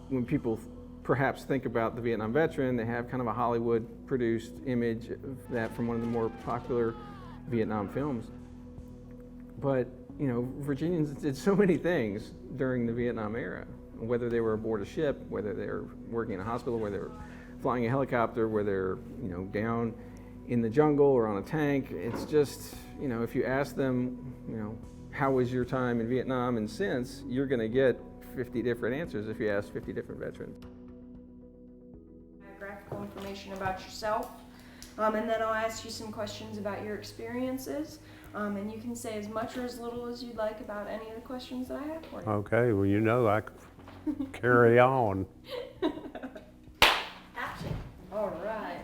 When people perhaps think about the Vietnam veteran, they have kind of a Hollywood-produced image of that from one of the more popular Vietnam films. But, you know, Virginians did so many things during the Vietnam era, whether they were aboard a ship, whether they were working in a hospital, whether they were flying a helicopter, whether they're, you know, down in the jungle or on a tank. It's just, you know, if you ask them, you know, how was your time in Vietnam and since, you're going to get 50 different answers if you ask 50 different veterans. Biographical information about yourself, and then I'll ask you some questions about your experiences, and you can say as much or as little as you'd like about any of the questions that I have for you. Okay, well, you know, I could carry on. Action. All right.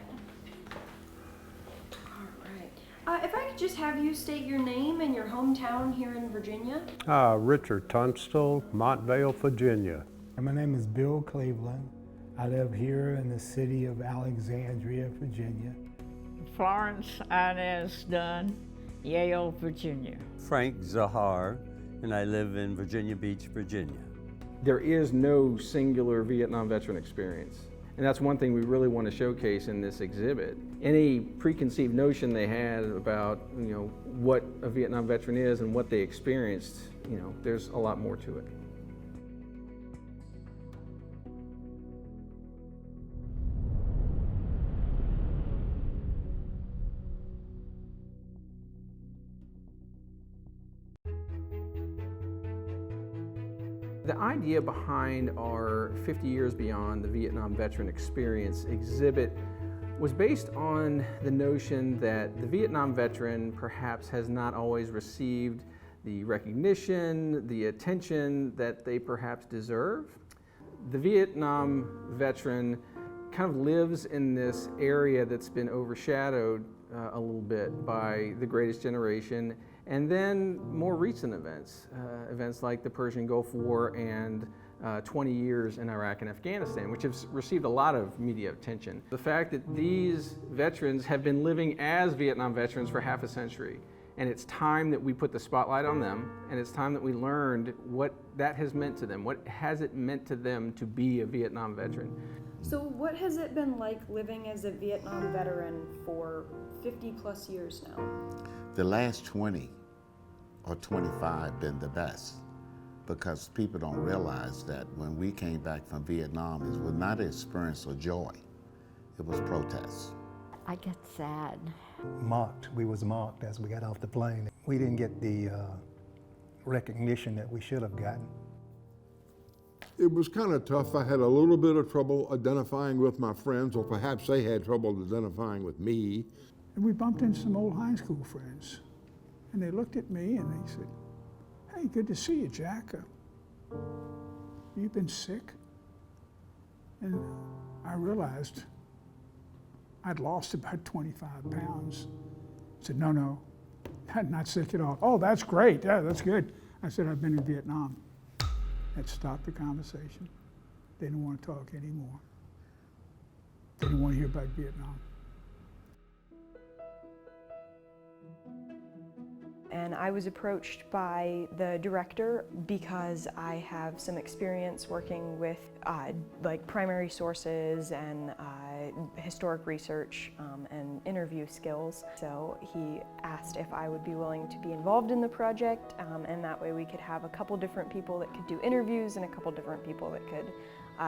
If I could just have you state your name and your hometown here in Virginia. Richard Tunstall, Montvale, Virginia. My name is Bill Cleveland. I live here in the city of Alexandria, Virginia. Florence Inez Dunn, Yale, Virginia. Frank Zahar, and I live in Virginia Beach, Virginia. There is no singular Vietnam veteran experience. And that's one thing we really want to showcase in this exhibit. Any preconceived notion they had about, you know, what a Vietnam veteran is and what they experienced, you know, there's a lot more to it. The idea behind our 50 Years Beyond the Vietnam Veteran Experience exhibit was based on the notion that the Vietnam veteran perhaps has not always received the recognition, the attention that they perhaps deserve. The Vietnam veteran kind of lives in this area that's been overshadowed a little bit by the Greatest Generation, and then more recent events, events like the Persian Gulf War and 20 years in Iraq and Afghanistan, which have received a lot of media attention. The fact that these veterans have been living as Vietnam veterans for half a century, and it's time that we put the spotlight on them, and it's time that we learned what that has meant to them. What has it meant to them to be a Vietnam veteran? So what has it been like living as a Vietnam veteran for 50 plus years now? The last 20 or 25 been the best, because people don't realize that when we came back from Vietnam, it was not an experience of joy, it was protest. I get sad. We was mocked as we got off the plane. We didn't get the recognition that we should have gotten. It was kind of tough. I had a little bit of trouble identifying with my friends, or perhaps they had trouble identifying with me. And we bumped into some old high school friends, and they looked at me and they said, "Hey, good to see you, Jack. You've been sick?" And I realized I'd lost about 25 pounds. I said, no, I'm not sick at all. "Oh, that's great, yeah, that's good." I said, "I've been in Vietnam." That stopped the conversation. They didn't want to talk anymore. They didn't want to hear about Vietnam. And I was approached by the director because I have some experience working with like primary sources and historic research and interview skills. So he asked if I would be willing to be involved in the project, and that way we could have a couple different people that could do interviews and a couple different people that could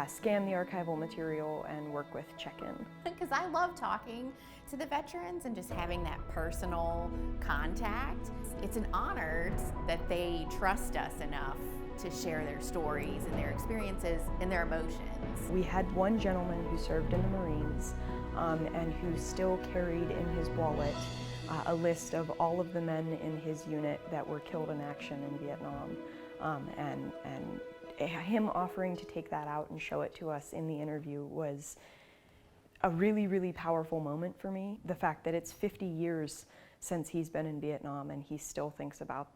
scan the archival material and work with check-in. Because I love talking to the veterans and just having that personal contact. It's an honor that they trust us enough to share their stories and their experiences and their emotions. We had one gentleman who served in the Marines and who still carried in his wallet a list of all of the men in his unit that were killed in action in Vietnam. And him offering to take that out and show it to us in the interview was a really, really powerful moment for me. The fact that it's 50 years since he's been in Vietnam and he still thinks about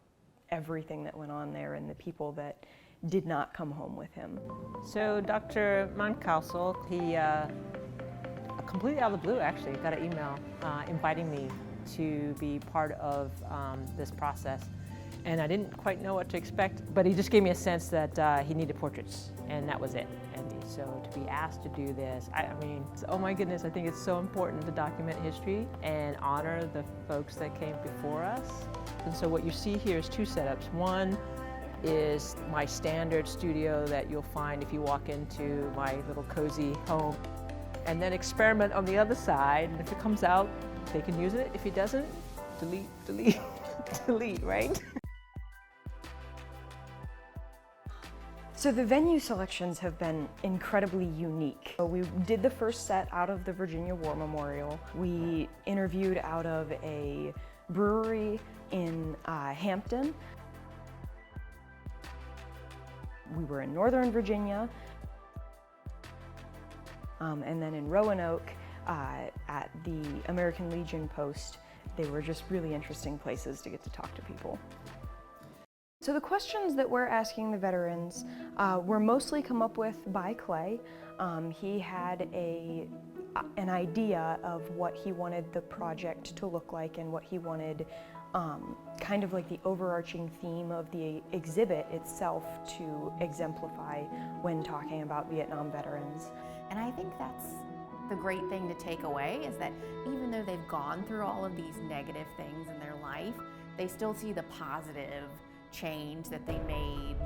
everything that went on there and the people that did not come home with him. So Dr. Mountcastle, he completely out of the blue actually got an email inviting me to be part of this process. and I didn't quite know what to expect, but he just gave me a sense that he needed portraits, and that was it. And so to be asked to do this, I mean, oh my goodness, I think it's so important to document history and honor the folks that came before us. And so what you see here is two setups. One is my standard studio that you'll find if you walk into my little cozy home. And then experiment on the other side, and if it comes out, they can use it. If it doesn't, delete, delete, delete, right? So the venue selections have been incredibly unique. So we did the first set out of the Virginia War Memorial. We interviewed out of a brewery in Hampton. We were in Northern Virginia. And then in Roanoke at the American Legion post. They were just really interesting places to get to talk to people. So the questions that we're asking the veterans were mostly come up with by Clay. He had an idea of what he wanted the project to look like and what he wanted kind of like the overarching theme of the exhibit itself to exemplify when talking about Vietnam veterans. And I think that's the great thing to take away, is that even though they've gone through all of these negative things in their life, they still see the positive change that they made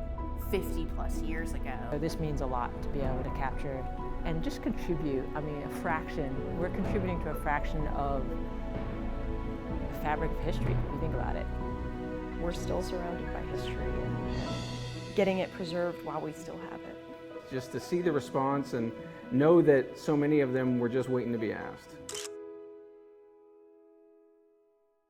50 plus years ago. So this means a lot to be able to capture and just contribute. I mean, a fraction. We're contributing to a fraction of the fabric of history, if you think about it. We're still surrounded by history and getting it preserved while we still have it. Just to see the response and know that so many of them were just waiting to be asked.